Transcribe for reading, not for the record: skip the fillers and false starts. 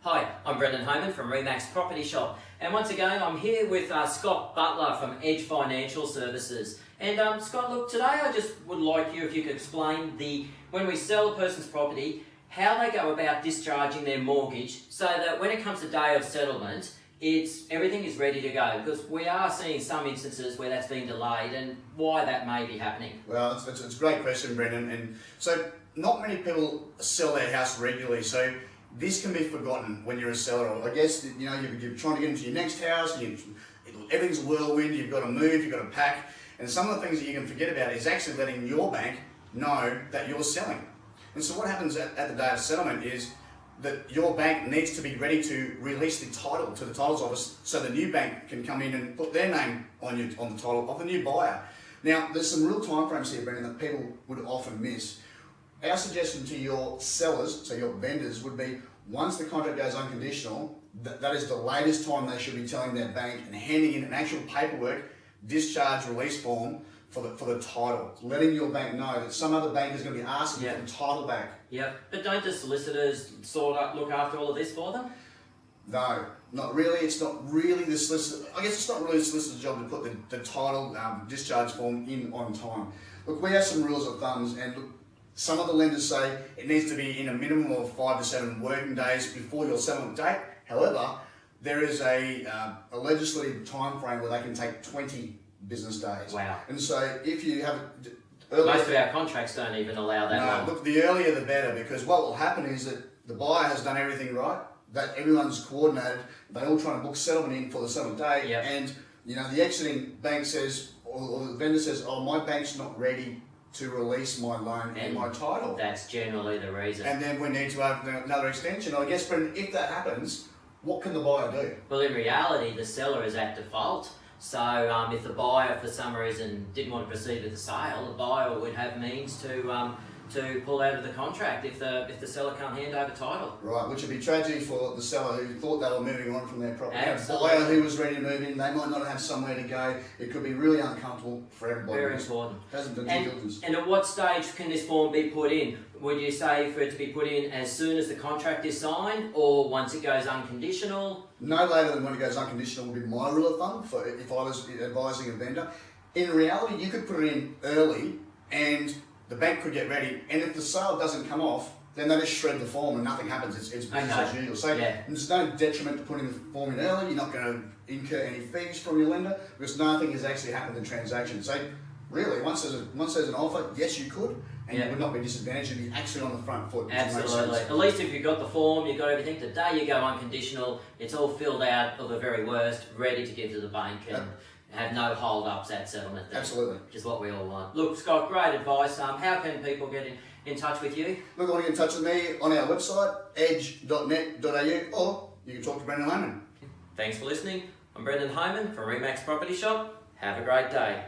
Hi, I'm Brendan Homan from Remax Property Shop, and once again I'm here with Scott Butler from Edge Financial Services. And Scott, look, today I just would like you if you could explain when we sell a person's property, how they go about discharging their mortgage so that when it comes to day of settlement, everything is ready to go, because we are seeing some instances where that's been delayed and why that may be happening. Well, it's a great question, Brendan. And so not many people sell their house regularly, so this can be forgotten when you're a seller. I guess you're trying to get into your next house, everything's a whirlwind, you've got to move, you've got to pack, and some of the things that you can forget about is actually letting your bank know that you're selling. And so what happens at the day of settlement is that your bank needs to be ready to release the title to the titles office so the new bank can come in and put their name on the title of the new buyer. Now, there's some real time frames here, Brendan, that people would often miss. Our suggestion to your sellers, so your vendors, would be once the contract goes unconditional, that is the latest time they should be telling their bank and handing in an actual paperwork discharge release form for the title, letting your bank know that some other bank is going to be asking for the title back. Yeah, but don't the solicitors look after all of this for them? No, not really. It's not really the solicitor. I guess it's not really the solicitor's job to put the title discharge form in on time. Look, we have some rules of thumbs, and look, some of the lenders say it needs to be in a minimum of 5 to 7 working days before your settlement date. However, there is a legislative time frame where they can take 20 business days. Wow. And so if you have most of our contracts don't even allow that long. Look, the earlier the better, because what will happen is that the buyer has done everything right, that everyone's coordinated, they all trying to book settlement in for the settlement date, and the exiting bank says, or the vendor says, oh, my bank's not ready to release my loan and my title. That's generally the reason. And then we need to open another extension. I guess, but if that happens, what can the buyer do? Well, in reality, the seller is at default. So if the buyer, for some reason, didn't want to proceed with the sale, the buyer would have means to pull out of the contract if the seller can't hand over title. Right, which would be tragedy for the seller who thought they were moving on from their property. Absolutely. A buyer who was ready to move in, they might not have somewhere to go. It could be really uncomfortable for everybody. Very important. Hasn't done due diligence. And at what stage can this form be put in? Would you say for it to be put in as soon as the contract is signed, or once it goes unconditional? No later than when it goes unconditional would be my rule of thumb for if I was advising a vendor. In reality, you could put it in early and the bank could get ready, and if the sale doesn't come off, then they just shred the form and nothing happens. It's business as usual. So there's no detriment to putting the form in early. You're not going to incur any fees from your lender because nothing has actually happened in the transaction. So really, once there's an offer, yes, you could, and you would not be disadvantaged. You'd be actually on the front foot. Absolutely. At least if you've got the form, you've got everything. The day you go unconditional, it's all filled out, or the very worst, ready to give to the bank, and have no hold-ups at settlement. Absolutely. Which is what we all want. Look, Scott, great advice. How can people get in touch with you? Look, you want to get in touch with me on our website, edge.net.au, or you can talk to Brendan Homan. Thanks for listening. I'm Brendan Homan from Remax Property Shop. Have a great day.